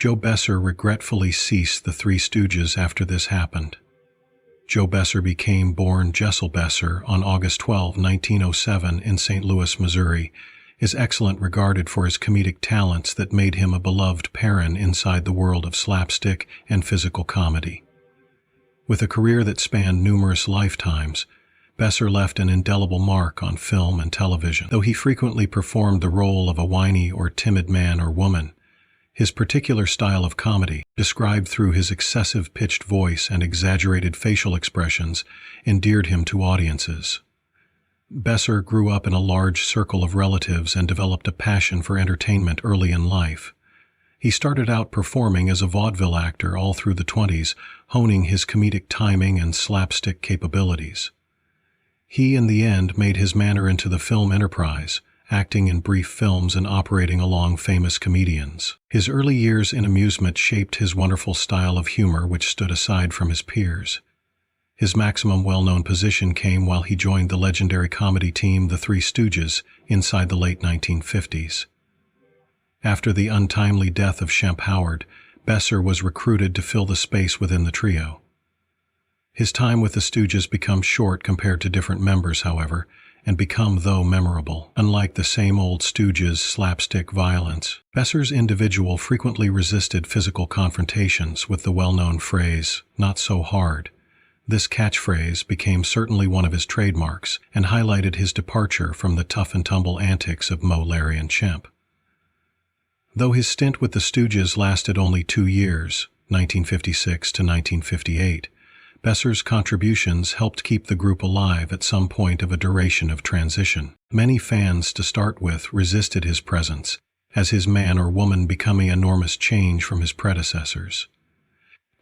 Joe Besser regretfully ceased the Three Stooges after this happened. Joe Besser became born Jessel Besser on August 12, 1907 in St. Louis, Missouri, is excellent regarded for his comedic talents that made him a beloved parent inside the world of slapstick and physical comedy. With a career that spanned numerous lifetimes, Besser left an indelible mark on film and television. Though he frequently performed the role of a whiny or timid man or woman, his particular style of comedy, described through his excessive pitched voice and exaggerated facial expressions, endeared him to audiences. Besser grew up in a large circle of relatives and developed a passion for entertainment early in life. He started out performing as a vaudeville actor all through the 20s, honing his comedic timing and slapstick capabilities. He, in the end, made his manner into the film enterprise, acting in brief films and operating along famous comedians. His early years in amusement shaped his wonderful style of humor, which stood aside from his peers. His maximum well-known position came while he joined the legendary comedy team The Three Stooges inside the late 1950s. After the untimely death of Shemp Howard, Besser was recruited to fill the space within the trio. His time with the Stooges becomes short compared to different members, however, and become, though, memorable. Unlike the same old Stooges' slapstick violence, Besser's individual frequently resisted physical confrontations with the well-known phrase, "not so hard." This catchphrase became certainly one of his trademarks and highlighted his departure from the tough-and-tumble antics of Moe, Larry, and Shemp. Though his stint with the Stooges lasted only 2 years, 1956 to 1958, Besser's contributions helped keep the group alive at some point of a duration of transition. Many fans, to start with, resisted his presence, as his man or woman becoming an enormous change from his predecessors.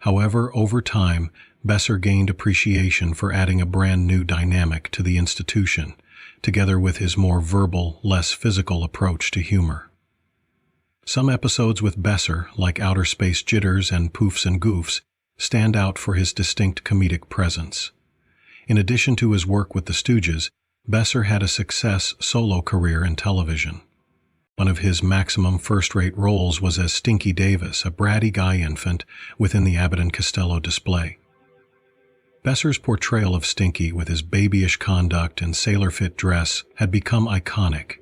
However, over time, Besser gained appreciation for adding a brand new dynamic to the institution, together with his more verbal, less physical approach to humor. Some episodes with Besser, like Outer Space Jitters and Poofs and Goofs, stand out for his distinct comedic presence. In addition to his work with the Stooges, Besser had a success solo career in television. One of his maximum first-rate roles was as Stinky Davis, a bratty guy infant within the Abbott and Costello display. Besser's portrayal of Stinky, with his babyish conduct and sailor-fit dress, had become iconic.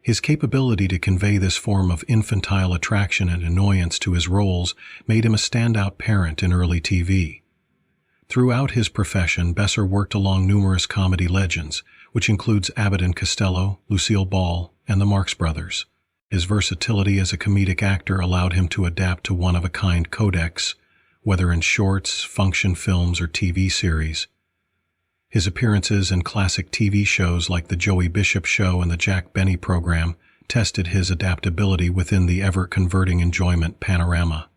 His capability to convey this form of infantile attraction and annoyance to his roles made him a standout parent in early TV. Throughout his profession, Besser worked along numerous comedy legends, which includes Abbott and Costello, Lucille Ball, and the Marx Brothers. His versatility as a comedic actor allowed him to adapt to one-of-a-kind codex, whether in shorts, function films, or TV series. His appearances in classic TV shows like The Joey Bishop Show and The Jack Benny Program tested his adaptability within the ever-converting enjoyment panorama.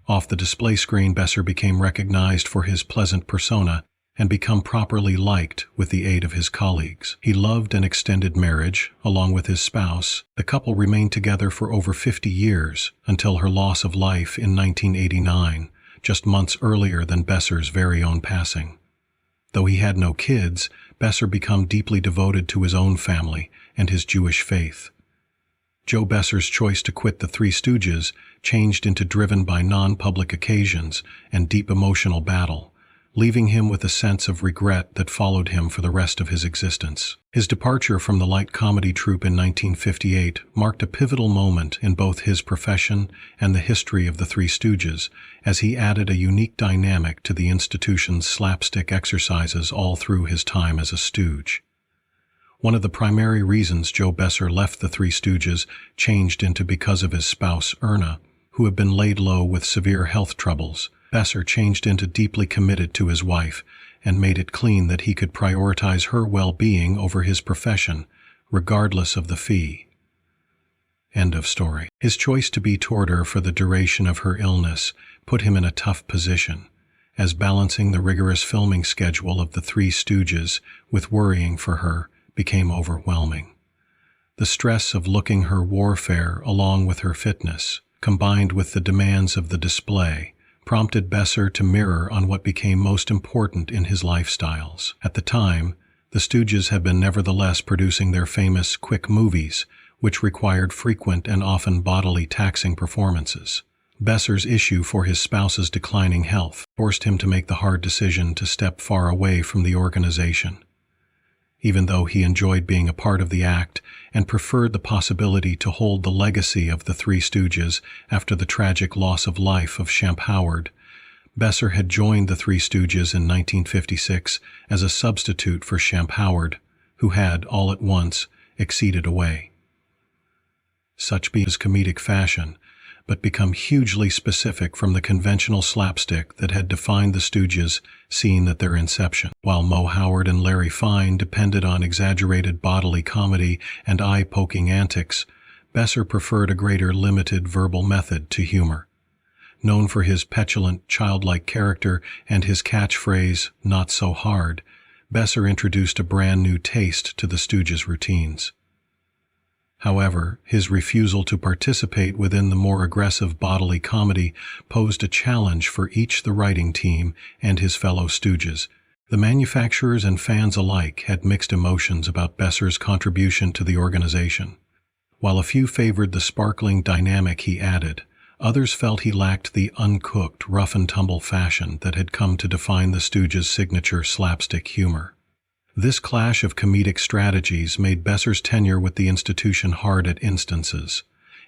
Off the display screen, Besser became recognized for his pleasant persona and become properly liked with the aid of his colleagues. He loved an extended marriage, along with his spouse. The couple remained together for over 50 years, until her loss of life in 1989, just months earlier than Besser's very own passing. Though he had no kids, Besser became deeply devoted to his own family and his Jewish faith. Joe Besser's choice to quit the Three Stooges changed into driven by non-public occasions and deep emotional battle, leaving him with a sense of regret that followed him for the rest of his existence. His departure from the light comedy troupe in 1958 marked a pivotal moment in both his profession and the history of the Three Stooges, as he added a unique dynamic to the institution's slapstick exercises all through his time as a stooge. One of the primary reasons Joe Besser left the Three Stooges changed into because of his spouse, Erna, who had been laid low with severe health troubles. Besser changed into deeply committed to his wife and made it clean that he could prioritize her well-being over his profession, regardless of the fee. End of story. His choice to be toward her for the duration of her illness put him in a tough position, as balancing the rigorous filming schedule of the Three Stooges with worrying for her became overwhelming. The stress of looking her warfare along with her fitness, combined with the demands of the display, prompted Besser to mirror on what became most important in his lifestyles. At the time, the Stooges had been nevertheless producing their famous quick movies, which required frequent and often bodily taxing performances. Besser's issue for his spouse's declining health forced him to make the hard decision to step far away from the organization. Even though he enjoyed being a part of the act and preferred the possibility to hold the legacy of the Three Stooges after the tragic loss of life of Champ Howard, Besser had joined the Three Stooges in 1956 as a substitute for Champ Howard, who had, all at once, exceeded away. Such be his comedic fashion, but become hugely specific from the conventional slapstick that had defined the Stooges scene at their inception. While Moe Howard and Larry Fine depended on exaggerated bodily comedy and eye-poking antics, Besser preferred a greater limited verbal method to humor. Known for his petulant, childlike character and his catchphrase, "not so hard," Besser introduced a brand new taste to the Stooges' routines. However, his refusal to participate within the more aggressive bodily comedy posed a challenge for each the writing team and his fellow Stooges. The manufacturers and fans alike had mixed emotions about Besser's contribution to the organization. While a few favored the sparkling dynamic he added, others felt he lacked the uncooked, rough-and-tumble fashion that had come to define the Stooges' signature slapstick humor. This clash of comedic strategies made Besser's tenure with the institution hard at instances,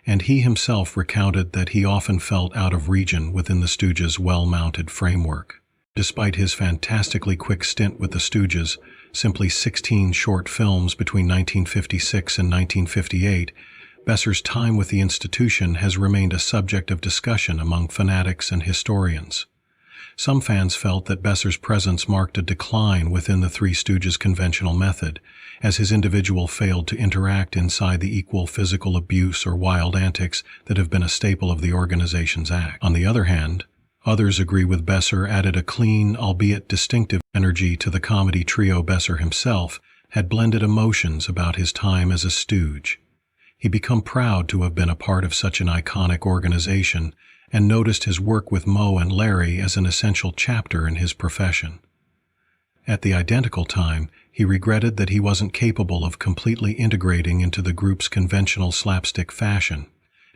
and he himself recounted that he often felt out of region within the Stooges' well-mounted framework. Despite his fantastically quick stint with the Stooges, simply 16 short films between 1956 and 1958, Besser's time with the institution has remained a subject of discussion among fanatics and historians. Some fans felt that Besser's presence marked a decline within the Three Stooges' conventional method, as his individual failed to interact inside the equal physical abuse or wild antics that have been a staple of the organization's act. On the other hand, others agree with Besser added a clean, albeit distinctive, energy to the comedy trio. Besser himself had blended emotions about his time as a Stooge. He became proud to have been a part of such an iconic organization and noticed his work with Moe and Larry as an essential chapter in his profession. At the identical time, he regretted that he wasn't capable of completely integrating into the group's conventional slapstick fashion,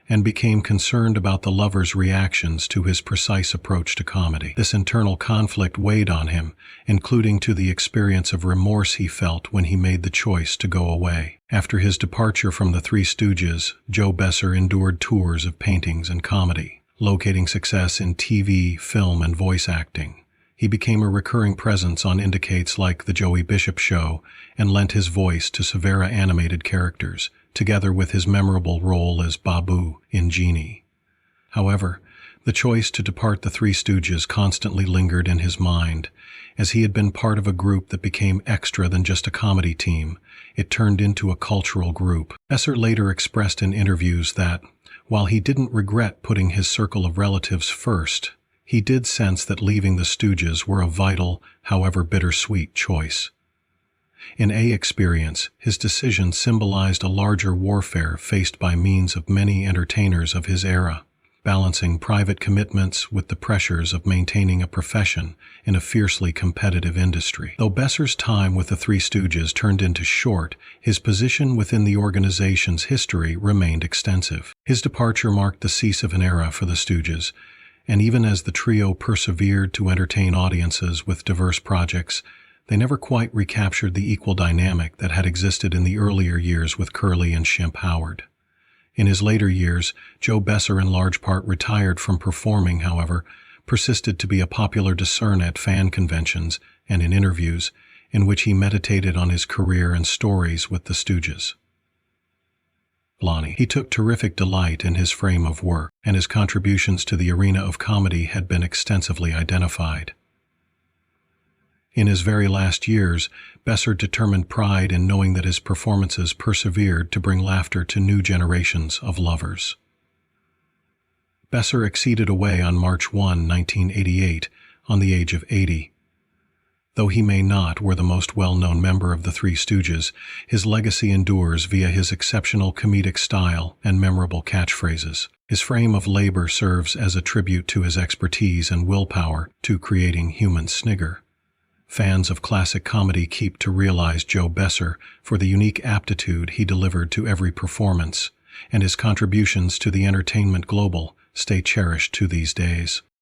and became concerned about the lovers' reactions to his precise approach to comedy. This internal conflict weighed on him, including to the experience of remorse he felt when he made the choice to go away. After his departure from the Three Stooges, Joe Besser endured tours of paintings and comedy, locating success in TV, film, and voice acting. He became a recurring presence on indicates like The Joey Bishop Show and lent his voice to Severa animated characters, together with his memorable role as Babu in Genie. However, the choice to depart the Three Stooges constantly lingered in his mind. As he had been part of a group that became extra than just a comedy team, it turned into a cultural group. Besser later expressed in interviews that, while he didn't regret putting his circle of relatives first, he did sense that leaving the Stooges were a vital, however bittersweet, choice. In A Experience, his decision symbolized a larger warfare faced by means of many entertainers of his era, balancing private commitments with the pressures of maintaining a profession in a fiercely competitive industry. Though Besser's time with the Three Stooges turned into short, his position within the organization's history remained extensive. His departure marked the cease of an era for the Stooges, and even as the trio persevered to entertain audiences with diverse projects, they never quite recaptured the equal dynamic that had existed in the earlier years with Curly and Champ Howard. In his later years, Joe Besser in large part retired from performing, however, persisted to be a popular discern at fan conventions and in interviews, in which he meditated on his career and stories with the Stooges. Lonnie. He took terrific delight in his frame of work, and his contributions to the arena of comedy had been extensively identified. In his very last years, Besser determined pride in knowing that his performances persevered to bring laughter to new generations of lovers. Besser exceeded away on March 1, 1988, on the age of 80. Though he may not were the most well-known member of the Three Stooges, his legacy endures via his exceptional comedic style and memorable catchphrases. His frame of labor serves as a tribute to his expertise and willpower to creating human snigger. Fans of classic comedy keep to realize Joe Besser for the unique aptitude he delivered to every performance, and his contributions to the entertainment global stay cherished to these days.